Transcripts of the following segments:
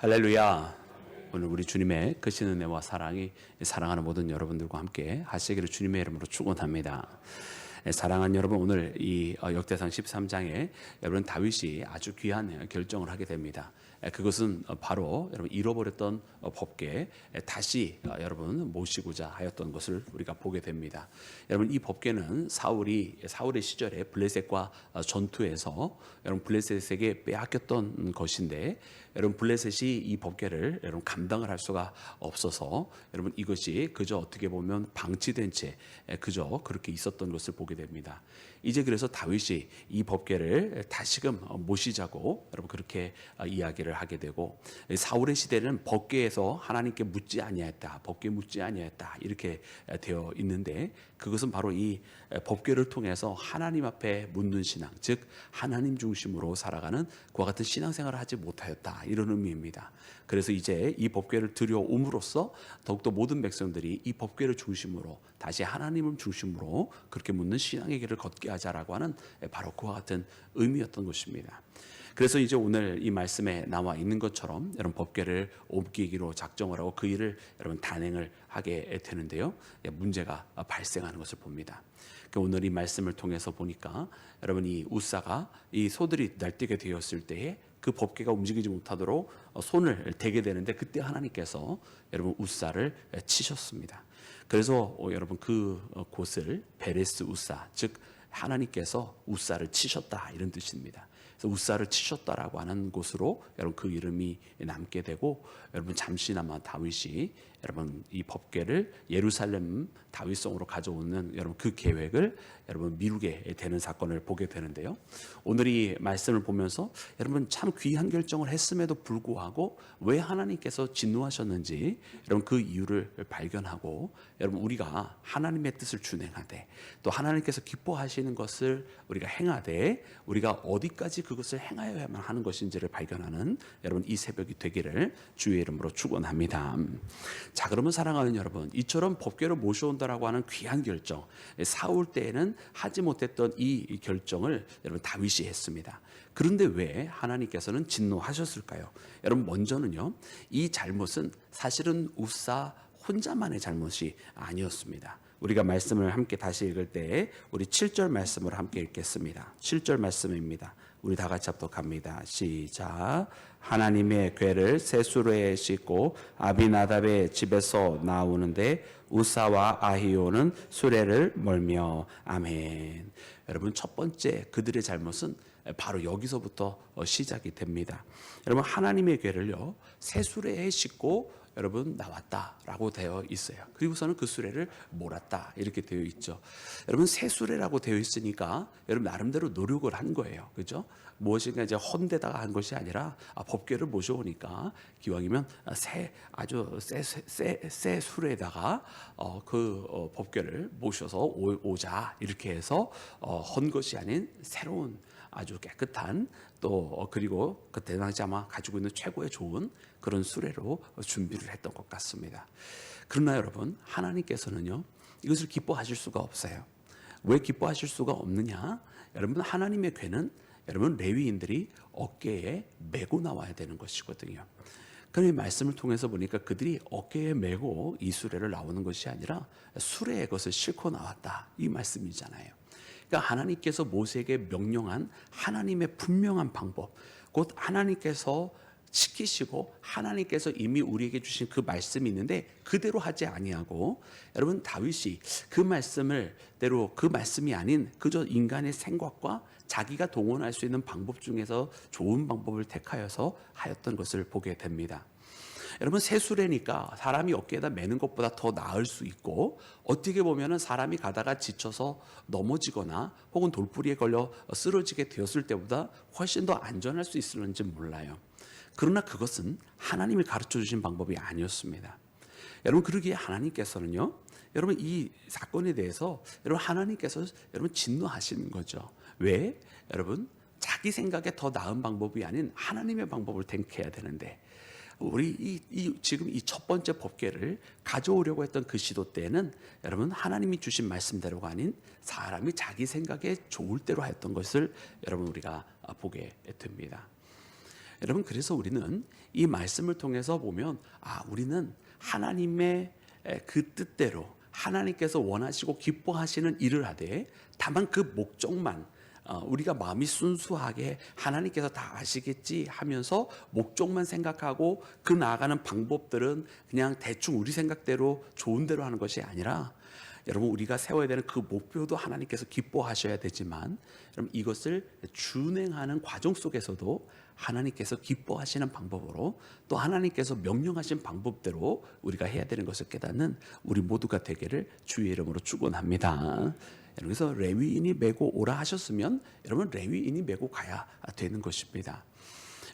할렐루야. 오늘 우리 주님의 크신 은혜와 사랑이 사랑하는 모든 여러분들과 함께 하시기를 주님의 이름으로 축원합니다. 사랑하는 여러분, 오늘 이 역대상 13장에 여러분 다윗이 아주 귀한 결정을 하게 됩니다. 그것은 바로 여러분 잃어버렸던 법궤 다시 여러분 모시고자 하였던 것을 우리가 보게 됩니다. 여러분, 이 법궤는 사울의 시절에 블레셋과 전투에서 여러분 블레셋에게 빼앗겼던 것인데, 여러분 블레셋이 이 법궤를 여러분 감당을 할 수가 없어서 여러분 이것이 그저 어떻게 보면 방치된 채 그저 그렇게 있었던 것을 보게 됩니다. 이제 그래서 다윗이 이 법궤를 다시금 모시자고 여러분 그렇게 이야기를 하게 되고, 사울의 시대는 법궤에서 하나님께 묻지 아니하였다, 법궤 묻지 아니하였다 이렇게 되어 있는데, 그것은 바로 이 법궤를 통해서 하나님 앞에 묻는 신앙, 즉 하나님 중심으로 살아가는 그와 같은 신앙생활을 하지 못하였다, 이런 의미입니다. 그래서 이제 이 법궤를 들여옴으로써 더욱더 모든 백성들이 이 법궤를 중심으로 다시 하나님을 중심으로 그렇게 묻는 신앙의 길을 걷게 하자라고 하는 바로 그와 같은 의미였던 것입니다. 그래서 이제 오늘 이 말씀에 나와 있는 것처럼 여러분 법궤를 옮기기로 작정을 하고 그 일을 여러분 단행을 하게 되는데요, 문제가 발생하는 것을 봅니다. 오늘 이 말씀을 통해서 보니까 여러분 이 우사가 이 소들이 날뛰게 되었을 때에 그 법궤가 움직이지 못하도록 손을 대게 되는데, 그때 하나님께서 여러분 우사를 치셨습니다. 그래서 여러분 그 곳을 베레스 우사, 즉 하나님께서 우사를 치셨다, 이런 뜻입니다. 그래서 우사를 치셨다라고 하는 곳으로 여러분 그 이름이 남게 되고, 여러분 잠시나마 다윗이 여러분 이 법궤를 예루살렘 다윗성으로 가져오는 여러분 그 계획을 여러분 미루게 되는 사건을 보게 되는데요, 오늘 이 말씀을 보면서 여러분 참 귀한 결정을 했음에도 불구하고 왜 하나님께서 진노하셨는지 여러분 그 이유를 발견하고, 여러분 우리가 하나님의 뜻을 준행하되 또 하나님께서 기뻐하시는 것을 우리가 행하되 우리가 어디까지 그것을 행하여야만 하는 것인지를 발견하는 여러분 이 새벽이 되기를 주의 이름으로 축원합니다. 자, 그러면 사랑하는 여러분, 이처럼 법궤를 모셔온다라고 하는 귀한 결정, 사울 때에는 하지 못했던 이 결정을 여러분 다윗이 했습니다. 그런데 왜 하나님께서는 진노하셨을까요? 여러분 먼저는요, 이 잘못은 사실은 우사 혼자만의 잘못이 아니었습니다. 우리가 말씀을 함께 다시 읽을 때 우리 7절 말씀을 함께 읽겠습니다. 7절 말씀입니다. 우리 다 같이 합독합니다. 시작. 하나님의 궤를 새 수레에 싣고 아비나답의 집에서 나오는데 우사와 아히오는 수레를 몰며. 아멘. 여러분, 첫 번째 그들의 잘못은 바로 여기서부터 시작이 됩니다. 여러분, 하나님의 궤를요 새 수레에 싣고 여러분 나왔다라고 되어 있어요. 그리고서는 그 수레를 몰았다, 이렇게 되어 있죠. 여러분 새 수레라고 되어 있으니까 여러분 나름대로 노력을 한 거예요, 그렇죠? 무엇인가 이제 헌데다가 한 것이 아니라 법궤를 모셔오니까 기왕이면 아주 새 수레에다가 그 법궤를 모셔서 오자, 이렇게 해서 헌 것이 아닌 새로운 아주 깨끗한 또 그리고 그때 당시 아마 가지고 있는 최고의 좋은 그런 수레로 준비를 했던 것 같습니다. 그러나 여러분, 하나님께서는요 이것을 기뻐하실 수가 없어요. 왜 기뻐하실 수가 없느냐? 여러분, 하나님의 궤는 여러분 레위인들이 어깨에 메고 나와야 되는 것이거든요. 그런데 말씀을 통해서 보니까 그들이 어깨에 메고 이 수레를 나오는 것이 아니라 수레에 그것을 싣고 나왔다, 이 말씀이잖아요. 그러니까 하나님께서 모세에게 명령한 하나님의 분명한 방법, 곧 하나님께서 시키시고 하나님께서 이미 우리에게 주신 그 말씀이 있는데 그대로 하지 아니하고, 여러분 다윗이 그 말씀을대로 그 말씀이 아닌 그저 인간의 생각과 자기가 동원할 수 있는 방법 중에서 좋은 방법을 택하여서 하였던 것을 보게 됩니다. 여러분, 새 수레니까 사람이 어깨에다 매는 것보다 더 나을 수 있고, 어떻게 보면은 사람이 가다가 지쳐서 넘어지거나 혹은 돌부리에 걸려 쓰러지게 되었을 때보다 훨씬 더 안전할 수 있을는지 몰라요. 그러나 그것은 하나님이 가르쳐 주신 방법이 아니었습니다. 여러분, 그러기에 하나님께서는요, 여러분 이 사건에 대해서 여러분 하나님께서 여러분 진노하시는 거죠. 왜? 여러분, 자기 생각에 더 나은 방법이 아닌 하나님의 방법을 택해야 되는데, 우리 지금 이 첫 번째 법궤를 가져오려고 했던 그 시도 때는 여러분 하나님이 주신 말씀대로가 아닌 사람이 자기 생각에 좋을 대로 했던 것을 여러분 우리가 보게 됩니다. 여러분, 그래서 우리는 이 말씀을 통해서 보면 우리는 하나님의 그 뜻대로 하나님께서 원하시고 기뻐하시는 일을 하되, 다만 그 목적만 우리가 마음이 순수하게 하나님께서 다 아시겠지 하면서 목적만 생각하고 그 나아가는 방법들은 그냥 대충 우리 생각대로 좋은 대로 하는 것이 아니라, 여러분, 우리가 세워야 되는 그 목표도 하나님께서 기뻐하셔야 되지만, 여러분, 이것을 준행하는 과정 속에서도 하나님께서 기뻐하시는 방법으로, 또 하나님께서 명령하신 방법대로 우리가 해야 되는 것을 깨닫는 우리 모두가 되기를 주의 이름으로 축원합니다. 그래서 레위인이 메고 오라 하셨으면 여러분, 레위인이 메고 가야 되는 것입니다.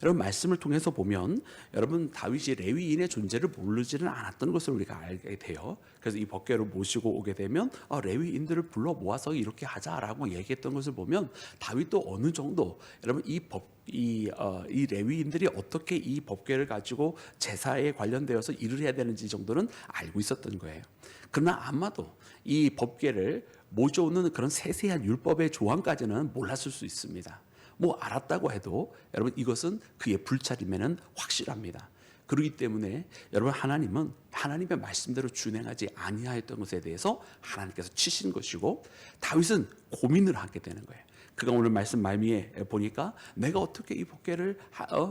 여러분, 말씀을 통해서 보면 여러분, 다윗이 레위인의 존재를 모르지는 않았던 것을 우리가 알게 돼요. 그래서 이 법궤를 모시고 오게 되면 레위인들을 불러 모아서 이렇게 하자라고 얘기했던 것을 보면, 다윗도 어느 정도 여러분 이 레위인들이 어떻게 이 법궤를 가지고 제사에 관련되어서 일을 해야 되는지 정도는 알고 있었던 거예요. 그러나 아마도 이 법궤를 모셔오는 그런 세세한 율법의 조항까지는 몰랐을 수 있습니다. 뭐 알았다고 해도 여러분, 이것은 그의 불찰임에는 확실합니다. 그렇기 때문에 여러분, 하나님은 하나님의 말씀대로 준행하지 아니하였던 것에 대해서 하나님께서 치신 것이고, 다윗은 고민을 하게 되는 거예요. 그가 오늘 말씀 말미에 보니까 내가 어떻게 이 법궤를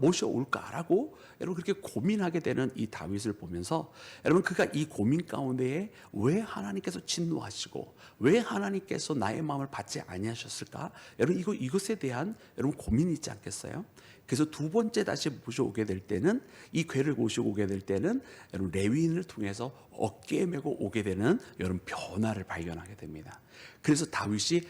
모셔올까라고 여러분 그렇게 고민하게 되는 이 다윗을 보면서, 여러분, 그가 이 고민 가운데에 왜 하나님께서 진노하시고 왜 하나님께서 나의 마음을 받지 아니하셨을까? 여러분, 이것에 대한 여러분 고민이 있지 않겠어요? 그래서 두 번째 다시 모셔오게 될 때는, 이 궤를 모시고 오게 될 때는 여러분, 레위인을 통해서 어깨에 메고 오게 되는 여러분 변화를 발견하게 됩니다. 그래서 다윗이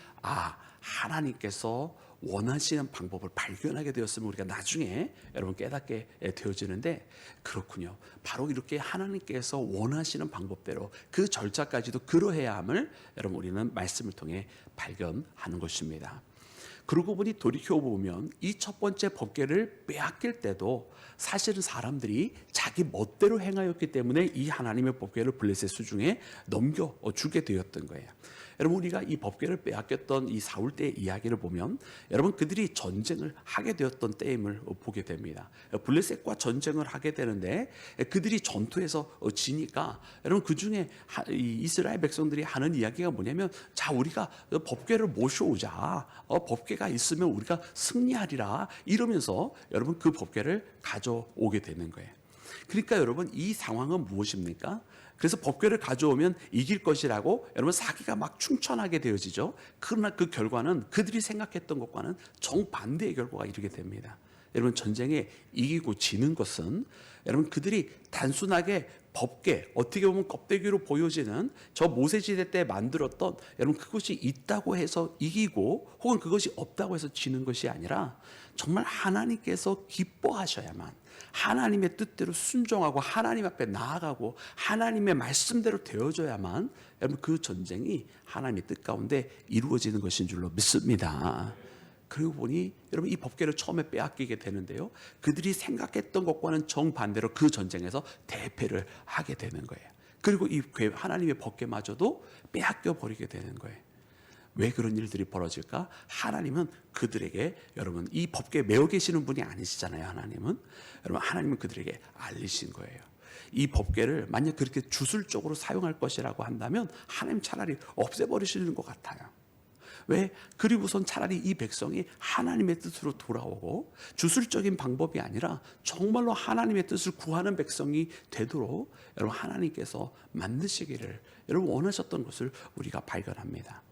하나님께서 원하시는 방법을 발견하게 되었으면 우리가 나중에 여러분 깨닫게 되어지는데, 그렇군요. 바로 이렇게 하나님께서 원하시는 방법대로 그 절차까지도 그러해야 함을 여러분 우리는 말씀을 통해 발견하는 것입니다. 그러고 보니 돌이켜보면 이 첫 번째 법궤를 빼앗길 때도 사실은 사람들이 자기 멋대로 행하였기 때문에 이 하나님의 법궤를 블레셋 수중에 넘겨주게 되었던 거예요. 여러분, 우리가 이 법궤를 빼앗겼던 이 사울 때의 이야기를 보면 여러분, 그들이 전쟁을 하게 되었던 때임을 보게 됩니다. 블레셋과 전쟁을 하게 되는데 그들이 전투에서 지니까 여러분, 그 중에 이스라엘 백성들이 하는 이야기가 뭐냐면, 자, 우리가 법궤를 모셔오자, 법궤가 있으면 우리가 승리하리라, 이러면서 여러분 그 법궤를 가져오게 되는 거예요. 그러니까 여러분, 이 상황은 무엇입니까? 그래서 법궤를 가져오면 이길 것이라고 여러분 사기가 막 충천하게 되어지죠. 그러나 그 결과는 그들이 생각했던 것과는 정반대의 결과가 이르게 됩니다. 여러분, 전쟁에 이기고 지는 것은 여러분 그들이 단순하게 법궤, 어떻게 보면 껍데기로 보여지는 저 모세시대 때 만들었던 여러분 그것이 있다고 해서 이기고, 혹은 그것이 없다고 해서 지는 것이 아니라, 정말 하나님께서 기뻐하셔야만, 하나님의 뜻대로 순종하고 하나님 앞에 나아가고 하나님의 말씀대로 되어져야만 여러분 그 전쟁이 하나님의 뜻 가운데 이루어지는 것인 줄로 믿습니다. 그리고 보니 여러분, 이 법궤를 처음에 빼앗기게 되는데요, 그들이 생각했던 것과는 정반대로 그 전쟁에서 대패를 하게 되는 거예요. 그리고 이 하나님의 법궤마저도 빼앗겨 버리게 되는 거예요. 왜 그런 일들이 벌어질까? 하나님은 그들에게, 여러분, 이 법궤에 메어 계시는 분이 아니시잖아요. 하나님은 그들에게 알리신 거예요. 이 법궤를 만약 그렇게 주술적으로 사용할 것이라고 한다면 하나님 차라리 없애버리시는 것 같아요. 왜? 그리고선 차라리 이 백성이 하나님의 뜻으로 돌아오고, 주술적인 방법이 아니라 정말로 하나님의 뜻을 구하는 백성이 되도록 여러분 하나님께서 만드시기를 여러분 원하셨던 것을 우리가 발견합니다.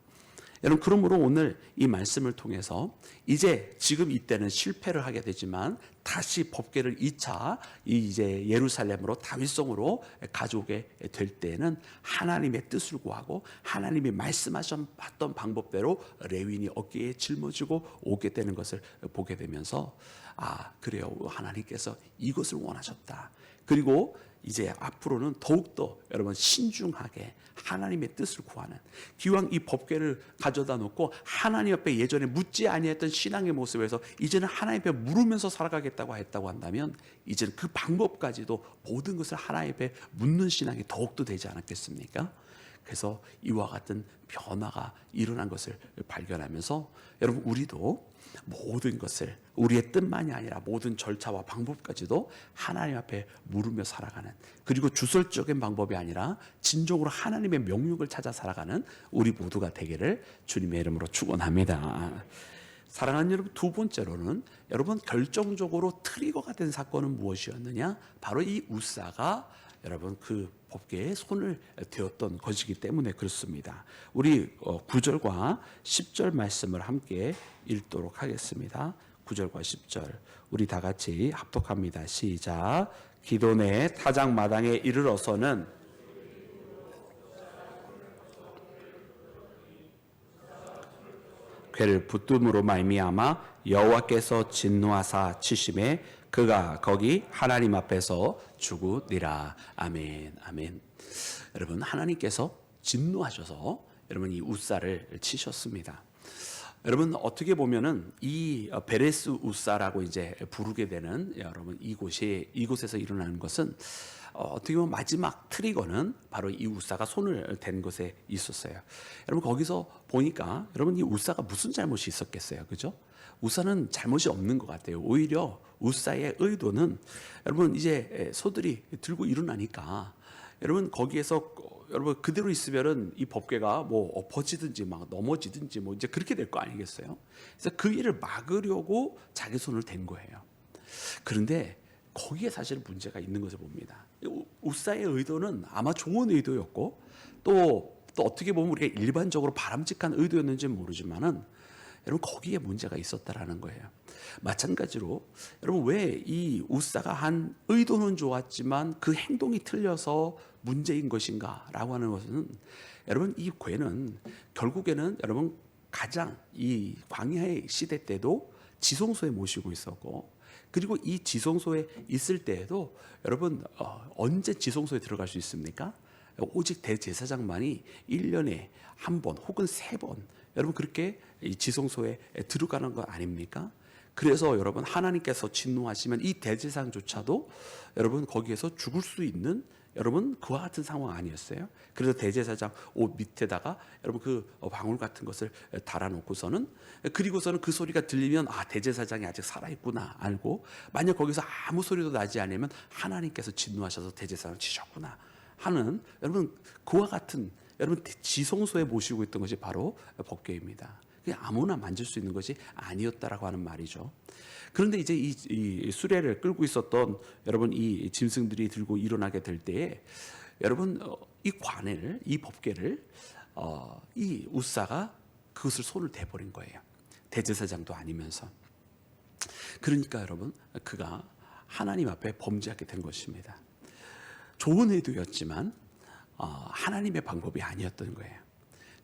여러분, 그러므로 오늘 이 말씀을 통해서 이제 지금 이때는 실패를 하게 되지만 다시 법궤를 2차 이제 예루살렘으로 다윗성으로 가져오게 될 때는 하나님의 뜻을 구하고 하나님이 말씀하셨던 방법대로 레위인이 어깨에 짊어지고 오게 되는 것을 보게 되면서, 그래요, 하나님께서 이것을 원하셨다. 그리고 이제 앞으로는 더욱더 여러분 신중하게 하나님의 뜻을 구하는, 기왕 이 법궤를 가져다 놓고 하나님 앞에 예전에 묻지 아니했던 신앙의 모습에서 이제는 하나님 앞에 물으면서 살아가겠다고 했다고 한다면, 이제는 그 방법까지도 모든 것을 하나님 앞에 묻는 신앙이 더욱더 되지 않았겠습니까? 그래서 이와 같은 변화가 일어난 것을 발견하면서 여러분, 우리도 모든 것을 우리의 뜻만이 아니라 모든 절차와 방법까지도 하나님 앞에 물으며 살아가는, 그리고 주설적인 방법이 아니라 진정으로 하나님의 명령을 찾아 살아가는 우리 모두가 되기를 주님의 이름으로 축원합니다. 사랑하는 여러분, 두 번째로는 여러분 결정적으로 트리거가 된 사건은 무엇이었느냐? 바로 이 웃사가 여러분 그 법궤에 손을 대었던 것이기 때문에 그렇습니다. 우리 9절과 10절 말씀을 함께 읽도록 하겠습니다. 9절과 10절 우리 다 같이 합독합니다. 시작. 기돈의 타작 마당에 이르러서는 궤를 붙듦으로 말미암아 여호와께서 진노하사 치심에 그가 거기 하나님 앞에서 죽으니라. 아멘, 아멘. 여러분, 하나님께서 진노하셔서 여러분 이 웃사를 치셨습니다. 여러분, 어떻게 보면은 이 베레스 웃사라고 이제 부르게 되는 여러분 이곳에서 일어나는 것은 어떻게 보면 마지막 트리거는 바로 이 웃사가 손을 댄 것에 있었어요. 여러분, 거기서 보니까 여러분 이 웃사가 무슨 잘못이 있었겠어요, 그죠? 웃사는 잘못이 없는 것 같아요. 오히려 웃사의 의도는 여러분 이제 소들이 들고 일어나니까 여러분 거기에서 여러분 그대로 있으면은 이 법궤가 뭐 엎어지든지 막 넘어지든지 뭐 이제 그렇게 될 거 아니겠어요? 그래서 그 일을 막으려고 자기 손을 댄 거예요. 그런데 거기에 사실 문제가 있는 것을 봅니다. 웃사의 의도는 아마 좋은 의도였고 또 어떻게 보면 우리가 일반적으로 바람직한 의도였는지는 모르지만은 여러분 거기에 문제가 있었다라는 거예요. 마찬가지로 여러분 왜 이 웃사가 한 의도는 좋았지만 그 행동이 틀려서 문제인 것인가라고 하는 것은 여러분 이 궤는 결국에는 여러분 가장 이 광야의 시대 때도 지성소에 모시고 있었고 그리고 이 지성소에 있을 때에도 여러분 언제 지성소에 들어갈 수 있습니까? 오직 대제사장만이 1년에 한 번 혹은 3번 여러분 그렇게 이 지성소에 들어가는 거 아닙니까? 그래서 여러분 하나님께서 진노하시면 이 대제사장조차도 여러분 거기에서 죽을 수 있는 여러분 그와 같은 상황 아니었어요? 그래서 대제사장 옷 밑에다가 여러분 그 방울 같은 것을 달아놓고서는 그리고서는 그 소리가 들리면 아 대제사장이 아직 살아있구나 알고 만약 거기서 아무 소리도 나지 않으면 하나님께서 진노하셔서 대제사장을 치셨구나 하는 여러분 그와 같은 여러분 지성소에 모시고 있던 것이 바로 법궤입니다. 그냥 아무나 만질 수 있는 것이 아니었다라고 하는 말이죠. 그런데 이제 이 수레를 끌고 있었던 여러분 이 짐승들이 들고 일어나게 될 때에 여러분 이 관을 이 법궤를 이 웃사가 그것을 손을 대버린 거예요. 대제사장도 아니면서. 그러니까 여러분 그가 하나님 앞에 범죄하게 된 것입니다. 좋은 의도였지만 하나님의 방법이 아니었던 거예요.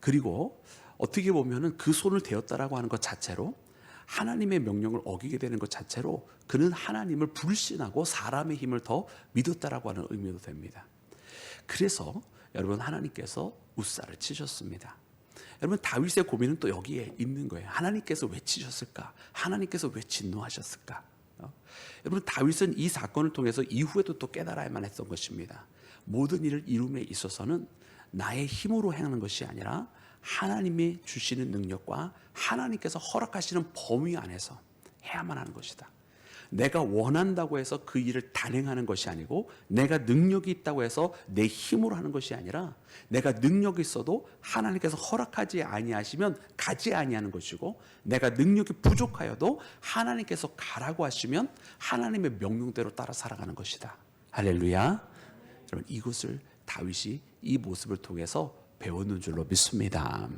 그리고 어떻게 보면은 그 손을 대었다라고 하는 것 자체로 하나님의 명령을 어기게 되는 것 자체로 그는 하나님을 불신하고 사람의 힘을 더 믿었다라고 하는 의미도 됩니다. 그래서 여러분 하나님께서 웃사를 치셨습니다. 여러분 다윗의 고민은 또 여기에 있는 거예요. 하나님께서 왜 치셨을까? 하나님께서 왜 진노하셨을까? 여러분 다윗은 이 사건을 통해서 이후에도 또 깨달아야만 했던 것입니다. 모든 일을 이룸에 있어서는 나의 힘으로 행하는 것이 아니라 하나님이 주시는 능력과 하나님께서 허락하시는 범위 안에서 해야만 하는 것이다. 내가 원한다고 해서 그 일을 단행하는 것이 아니고 내가 능력이 있다고 해서 내 힘으로 하는 것이 아니라 내가 능력이 있어도 하나님께서 허락하지 아니하시면 가지 아니하는 것이고 내가 능력이 부족하여도 하나님께서 가라고 하시면 하나님의 명령대로 따라 살아가는 것이다. 할렐루야. 여러분 이것을 다윗이 이 모습을 통해서 배웠는 줄로 믿습니다.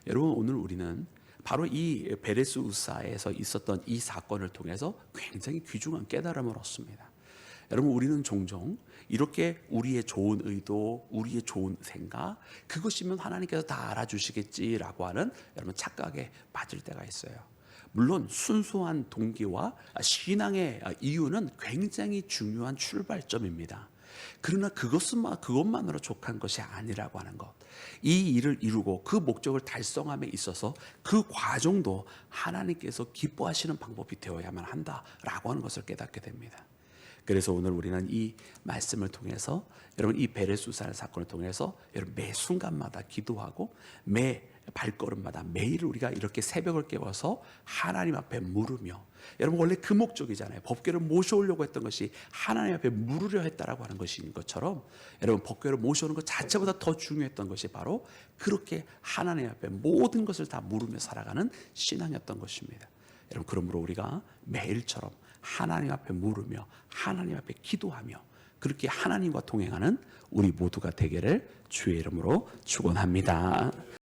여러분 오늘 우리는 바로 이 베레스 웃사에서 있었던 이 사건을 통해서 굉장히 귀중한 깨달음을 얻습니다. 여러분 우리는 종종 이렇게 우리의 좋은 의도, 우리의 좋은 생각 그것이면 하나님께서 다 알아주시겠지라고 하는 여러분 착각에 빠질 때가 있어요. 물론 순수한 동기와 신앙의 이유는 굉장히 중요한 출발점입니다. 그러나 그것만으로 족한 것이 아니라고 하는 것. 이 일을 이루고 그 목적을 달성함에 있어서 그 과정도 하나님께서 기뻐하시는 방법이 되어야만 한다라고 하는 것을 깨닫게 됩니다. 그래서 오늘 우리는 이 말씀을 통해서 여러분 이 베레수사 사건을 통해서 여러분 매 순간마다 기도하고 매 발걸음마다 매일 우리가 이렇게 새벽을 깨워서 하나님 앞에 물으며, 여러분 원래 그 목적이잖아요. 법궤를 모셔오려고 했던 것이 하나님 앞에 물으려 했다라고 하는 것인 것처럼, 여러분 법궤를 모셔오는 것 자체보다 더 중요했던 것이 바로 그렇게 하나님 앞에 모든 것을 다 물으며 살아가는 신앙이었던 것입니다. 여러분 그러므로 우리가 매일처럼 하나님 앞에 물으며 하나님 앞에 기도하며 그렇게 하나님과 동행하는 우리 모두가 되기를 주의 이름으로 축원합니다.